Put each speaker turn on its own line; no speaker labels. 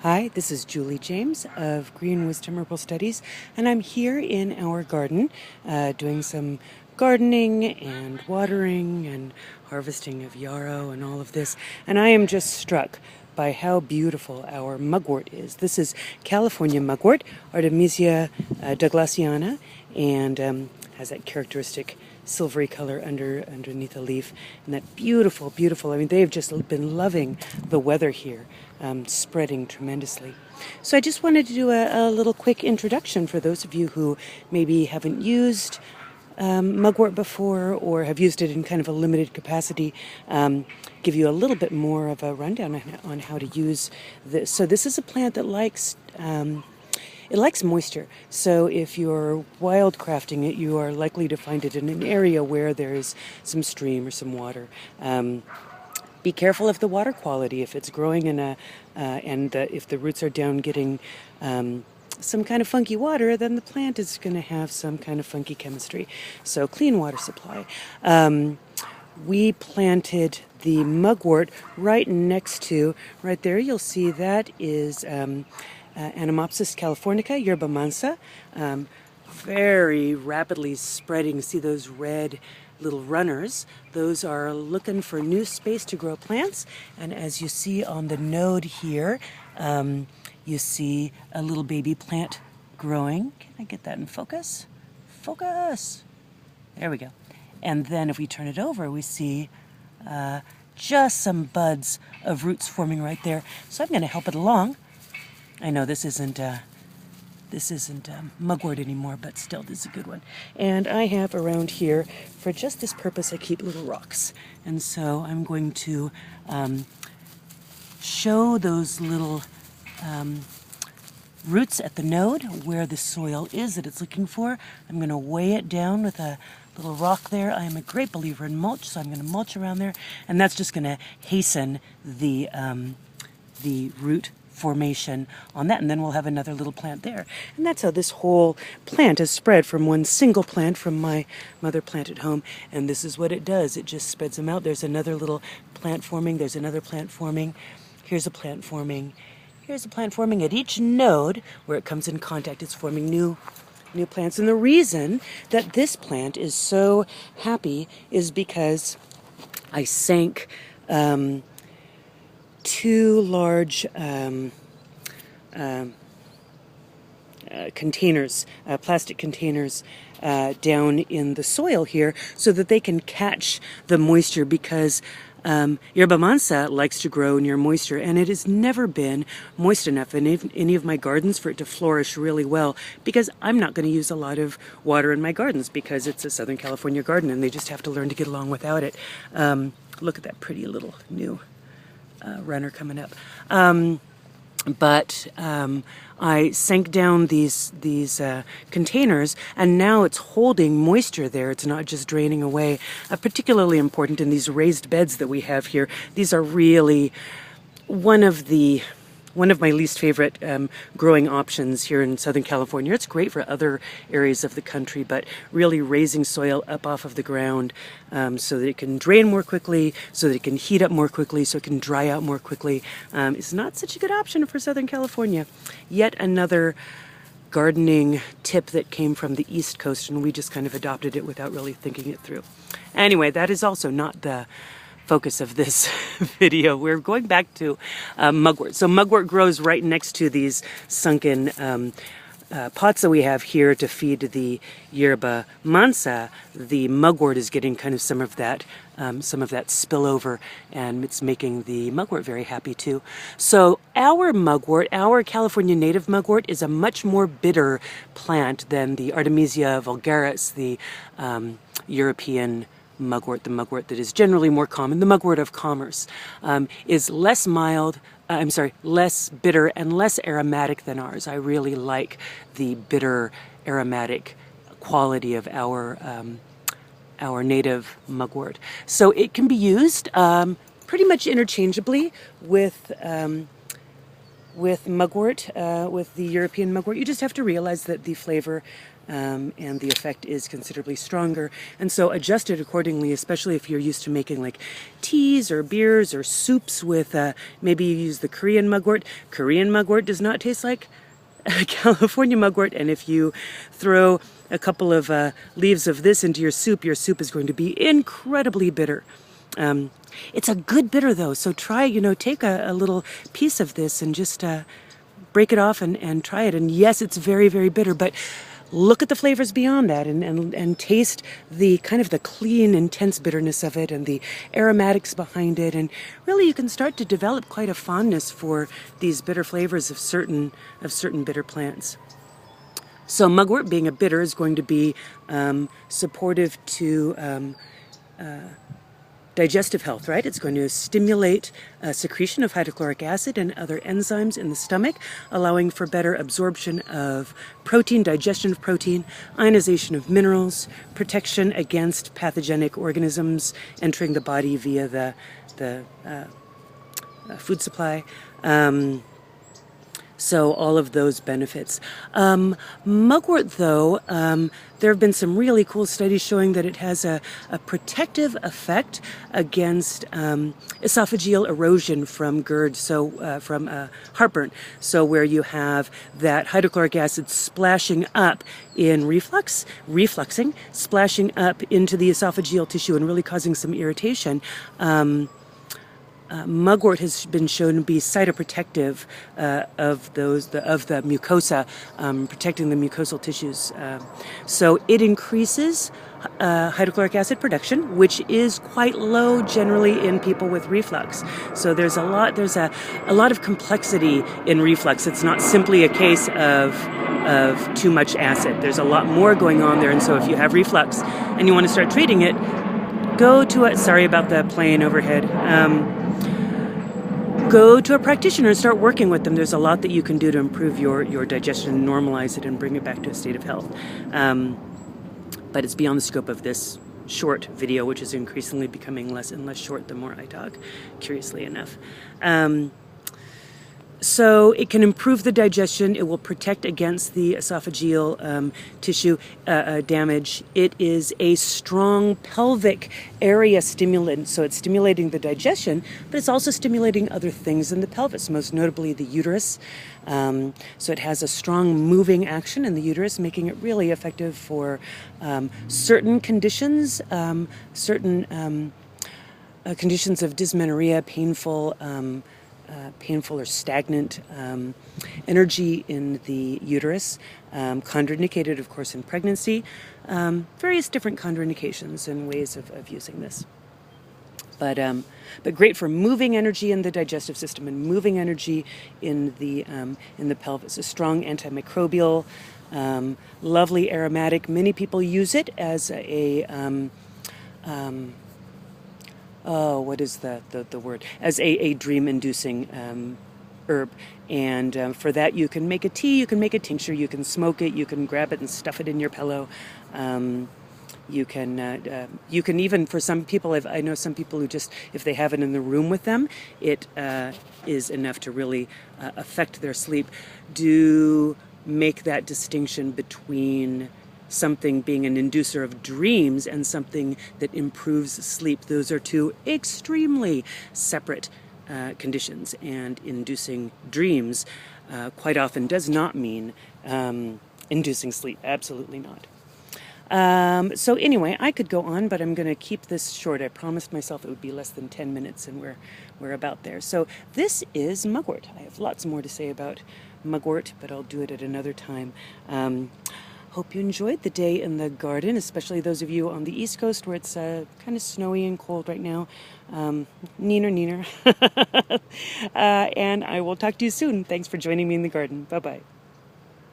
Hi, this is Julie James of Green Wisdom Herbal Studies, and I'm here in our garden doing some gardening and watering and harvesting of yarrow and all of this. And I am just struck by how beautiful our mugwort is. This is California mugwort, Artemisia douglasiana, and has that characteristic silvery color underneath the leaf, and that beautiful, I mean, they've just been loving the weather here, spreading tremendously. So I just wanted to do a little quick introduction for those of you who maybe haven't used mugwort before or have used it in kind of a limited capacity, give you a little bit more of a rundown on how to use this. So this is a plant that likes it likes moisture, so if you're wildcrafting it, you are likely to find it in an area where there is some stream or some water. Be careful of the water quality. If it's growing in if the roots are down getting some kind of funky water, then the plant is going to have some kind of funky chemistry. So clean water supply. We planted the mugwort right next to, right there, you'll see that is Anemopsis californica, yerba mansa, very rapidly spreading. See those red little runners? Those are looking for new space to grow plants. And as you see on the node here, you see a little baby plant growing. Can I get that in focus? Focus! There we go. And then if we turn it over, we see just some buds of roots forming right there. So I'm going to help it along. I know this isn't mugwort anymore, but still, this is a good one. And I have around here, for just this purpose, I keep little rocks. And so I'm going to show those little roots at the node where the soil is that it's looking for. I'm going to weigh it down with a little rock there. I am a great believer in mulch, so I'm going to mulch around there, and that's just going to hasten the root formation on that, and then we'll have another little plant there. And that's how this whole plant is spread from one single plant from my mother plant at home, and this is what it does. It just spreads them out. There's another little plant forming. There's another plant forming. Here's a plant forming. Here's a plant forming. At each node where it comes in contact, it's forming new plants. And the reason that this plant is so happy is because I sank two large containers, plastic containers, down in the soil here so that they can catch the moisture, because yerba mansa likes to grow near moisture, and it has never been moist enough in any of my gardens for it to flourish really well, because I'm not going to use a lot of water in my gardens because it's a Southern California garden and they just have to learn to get along without it. Look at that pretty little new runner coming up. But I sank down these containers, and now it's holding moisture there. It's not just draining away. Particularly important in these raised beds that we have here. These are really one of my least favorite growing options here in Southern California. It's great for other areas of the country, but really raising soil up off of the ground so that it can drain more quickly, so that it can heat up more quickly, so it can dry out more quickly is not such a good option for Southern California. Yet another gardening tip that came from the East Coast, and we just kind of adopted it without really thinking it through. Anyway, that is also not the focus of this video. We're going back to mugwort. So mugwort grows right next to these sunken pots that we have here to feed the yerba mansa. The mugwort is getting kind of some of that spillover, and it's making the mugwort very happy too. So our mugwort, our California native mugwort, is a much more bitter plant than the Artemisia vulgaris, the European mugwort, the mugwort that is generally more common, the mugwort of commerce, is less bitter and less aromatic than ours. I really like the bitter aromatic quality of our native mugwort. So it can be used pretty much interchangeably with with mugwort, with the European mugwort, you just have to realize that the flavor and the effect is considerably stronger, and so adjust it accordingly, especially if you're used to making like teas or beers or soups with, maybe you use the Korean mugwort. Korean mugwort does not taste like California mugwort, and if you throw a couple of leaves of this into your soup is going to be incredibly bitter. It's a good bitter though, so try, take a little piece of this and just break it off and try it. And yes, it's very, very bitter, but look at the flavors beyond that and taste the kind of the clean, intense bitterness of it and the aromatics behind it. And really you can start to develop quite a fondness for these bitter flavors of certain bitter plants. So mugwort, being a bitter, is going to be supportive to digestive health, right? It's going to stimulate secretion of hydrochloric acid and other enzymes in the stomach, allowing for better absorption of protein, digestion of protein, ionization of minerals, protection against pathogenic organisms entering the body via the food supply. So all of those benefits. Mugwort, though, there have been some really cool studies showing that it has a protective effect against esophageal erosion from GERD, so from heartburn. So where you have that hydrochloric acid splashing up in refluxing, splashing up into the esophageal tissue and really causing some irritation. Mugwort has been shown to be cytoprotective of the mucosa, protecting the mucosal tissues. So it increases hydrochloric acid production, which is quite low generally in people with reflux. So there's a lot of complexity in reflux. It's not simply a case of too much acid. There's a lot more going on there, and so if you have reflux and you want to start treating it, go to sorry about the plane overhead. Go to a practitioner and start working with them. There's a lot that you can do to improve your digestion, normalize it, and bring it back to a state of health. But it's beyond the scope of this short video, which is increasingly becoming less and less short the more I talk, curiously enough. So it can improve the digestion. It will protect against the esophageal tissue damage. It is a strong pelvic area stimulant, so it's stimulating the digestion, but it's also stimulating other things in the pelvis, most notably the uterus. So it has a strong moving action in the uterus, making it really effective for certain conditions, conditions of dysmenorrhea, painful or stagnant energy in the uterus, contraindicated, of course, in pregnancy, various different contraindications and ways of using this. But great for moving energy in the digestive system and moving energy in the pelvis. A strong antimicrobial, lovely aromatic. Many people use it as what is the word? As a dream-inducing herb. And for that, you can make a tea, you can make a tincture, you can smoke it, you can grab it and stuff it in your pillow. You can even, for some people, I know some people who just, if they have it in the room with them, it is enough to really affect their sleep. Do make that distinction between something being an inducer of dreams and something that improves sleep. Those are two extremely separate conditions, and inducing dreams quite often does not mean inducing sleep. Absolutely not. So anyway, I could go on, but I'm going to keep this short. I promised myself it would be less than 10 minutes, and we're about there. So this is mugwort. I have lots more to say about mugwort, but I'll do it at another time. Hope you enjoyed the day in the garden, especially those of you on the East Coast where it's kind of snowy and cold right now. Neener. And I will talk to you soon. Thanks for joining me in the garden. Bye-bye.